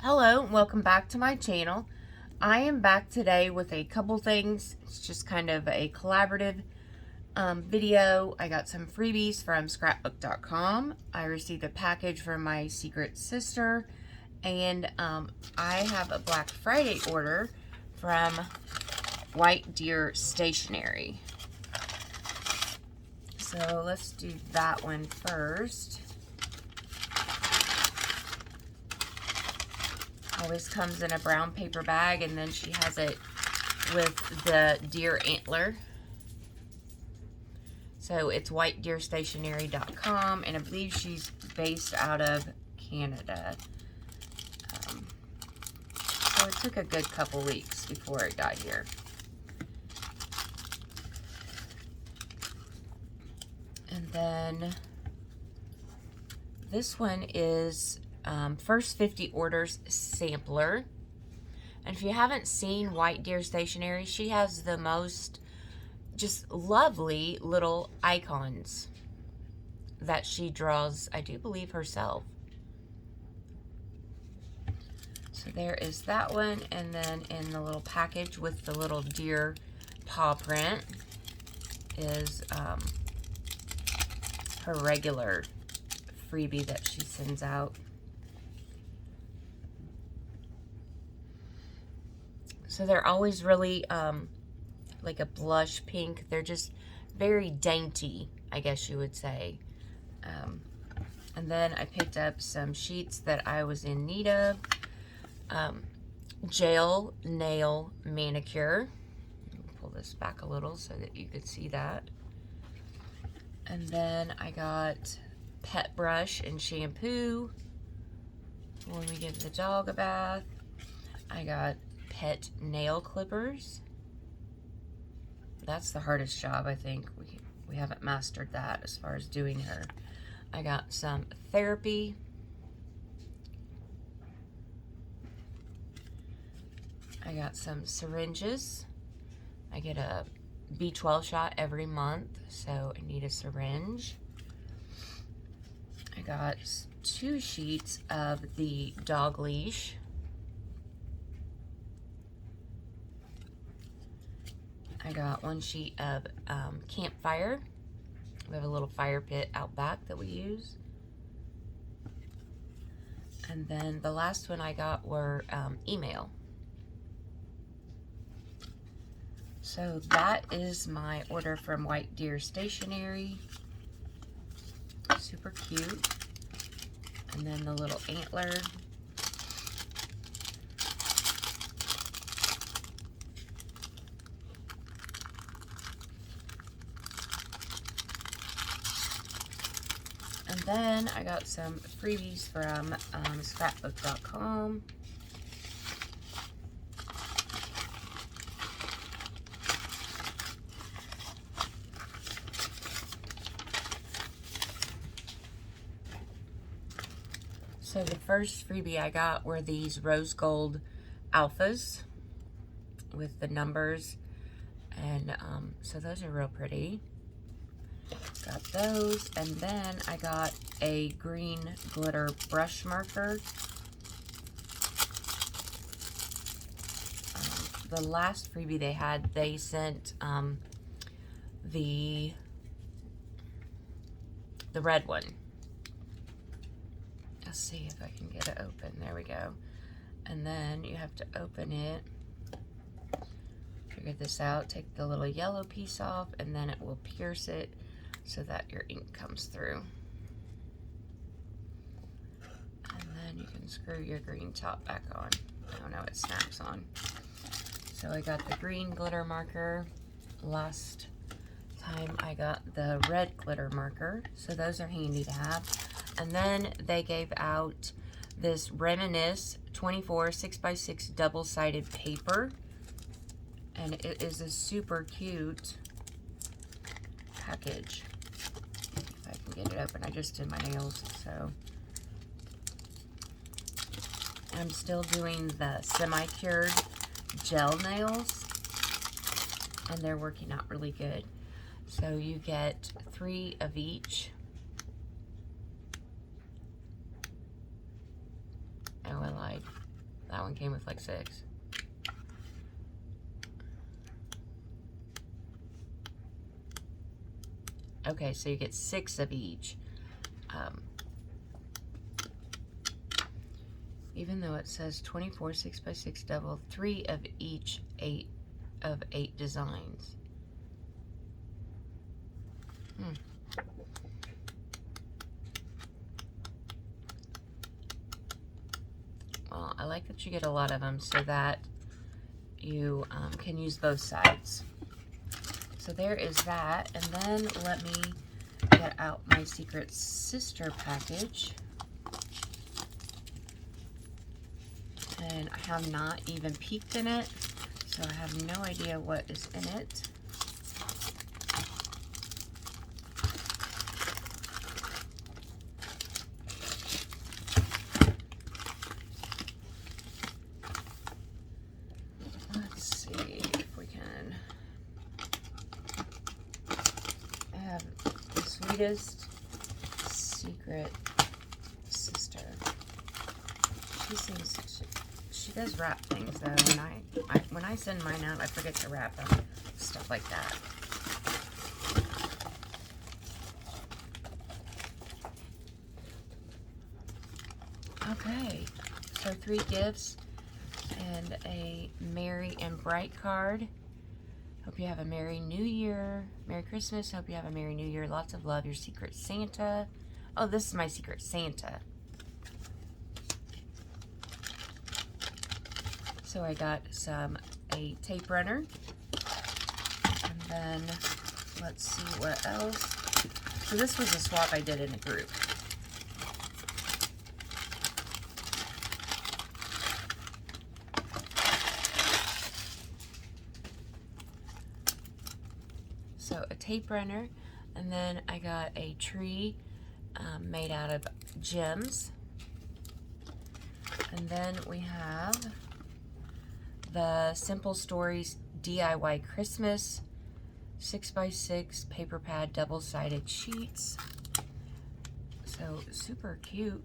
Hello, welcome back to my channel. I am back today with a couple things. It's just kind of a collaborative video. I got some freebies from scrapbook.com. I received a package from my secret sister, and I have a Black Friday order from White Deer Stationery. So let's do that one first. Always comes in a brown paper bag, and then she has it with the deer antler. So it's whitedeerstationery.com, and I believe she's based out of Canada. So it took a good couple weeks before it got here. And then this one is first 50 orders sampler. And if you haven't seen White Deer Stationery, she has the most just lovely little icons that she draws, I do believe, herself. So there is that one, and then in the little package with the little deer paw print is her regular freebie that she sends out. So they're always really like a blush pink. They're just very dainty, I guess you would say. And then I picked up some sheets that I was in need of. Gel nail manicure. Pull this back a little so that you could see that. And then I got pet brush and shampoo when we give the dog a bath. I got pet nail clippers. That's the hardest job, I think. We haven't mastered that as far as doing her. I got some therapy. I got some syringes. I get a B12 shot every month, so I need a syringe. I got 2 sheets of the dog leash. I got 1 sheet of campfire. We have a little fire pit out back that we use. And then the last one I got were email. So that is my order from White Deer Stationery. Super cute. And then the little antler. And then I got some freebies from scrapbook.com. So the first freebie I got were these rose gold alphas with the numbers, and so those are real pretty. Got those, and then I got a green glitter brush marker. The last freebie they had, they sent the red one. Let's see if I can get it open. There we go. And then you have to open it. Figure this out. Take the little yellow piece off, and then it will pierce it so that your ink comes through. And then you can screw your green top back on. Oh no, it snaps on. So I got the green glitter marker. Last time I got the red glitter marker. So those are handy to have. And then they gave out this Reminisce 24 6x6 double-sided paper. And it is a super cute package. If I can get it open. I just did my nails, so. I'm still doing the semi-cured gel nails. And they're working out really good. So you get 3 of each. Oh, I lied. that one came with like 6. Okay, so you get 6 of each. Even though it says 24 6x6 double, 3 of each 8 of 8 designs. Well, I like that you get a lot of them so that you can use both sides. So there is that, and then let me get out my Secret Sister package. And I have not even peeked in it, so I have no idea what is in it. Let's see if we can. I have the Sweetest Secret Sister. She seems to. She does wrap things though, and when I send mine out, I forget to wrap them, stuff like that. Okay, so 3 gifts and a Merry and Bright card. Hope you have a Merry New Year, Merry Christmas. Hope you have a Merry New Year. Lots of love, your Secret Santa. Oh, this is my Secret Santa. So I got a tape runner, and then let's see what else. So this was a swap I did in a group. So a tape runner, and then I got a tree made out of gems, and then we have the Simple Stories DIY Christmas 6x6 paper pad double-sided sheets. So super cute.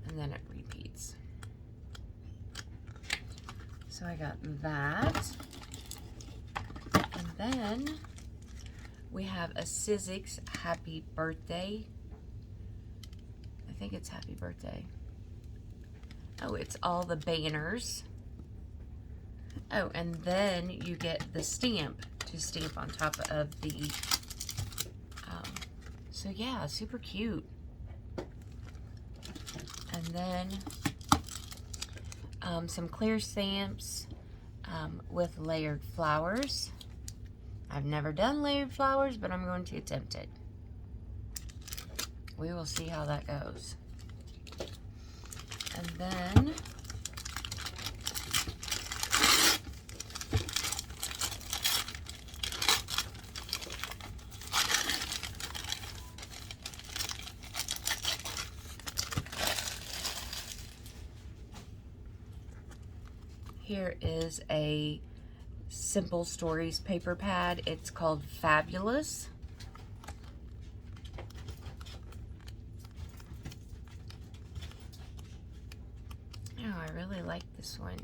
And then it repeats. So I got that. And then we have a Sizzix Happy Birthday. I think it's Happy Birthday. Oh, it's all the banners. Oh, and then you get the stamp to stamp on top of the, so yeah, super cute. And then some clear stamps with layered flowers. I've never done layered flowers, but I'm going to attempt it. We will see how that goes. And then here is a Simple Stories paper pad. It's called Fabulous. Oh, I really like this one.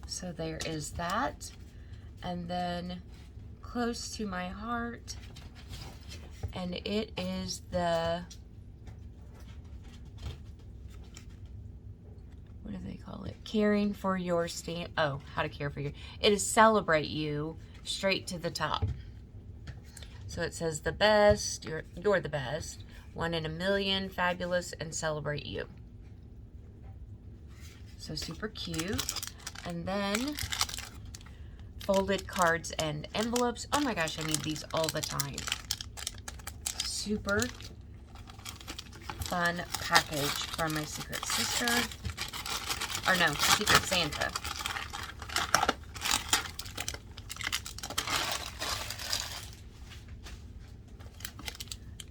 So there is that. And then close to my heart, and it is the, what do they call it? Caring for your stamp. Oh, how to care for your. It is Celebrate You, straight to the top. So it says the best, you're the best, 1 in a million, fabulous, and celebrate you. So super cute. And then folded cards and envelopes. Oh my gosh, I need these all the time. Super fun package from my Secret Sister. Or no, Secret Santa.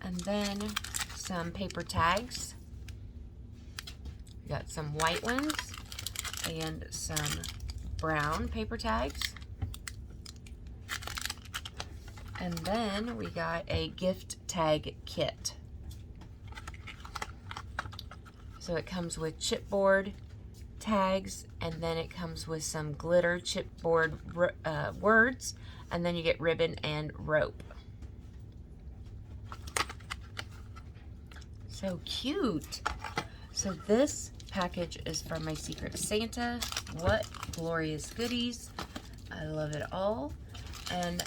And then some paper tags. We got some white ones and some brown paper tags. And then we got a gift tag kit. So it comes with chipboard tags, and then it comes with some glitter chipboard words, and then you get ribbon and rope. So cute. So this package is from my Secret Santa. What glorious goodies. I love it all. And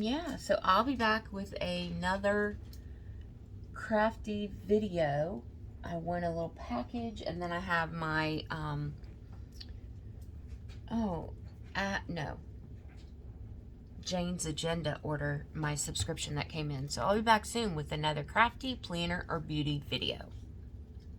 yeah, so I'll be back with another crafty video. I won a little package, and then I have my Jane's Agenda order, my subscription that came in. So I'll be back soon with another crafty, planner, or beauty video.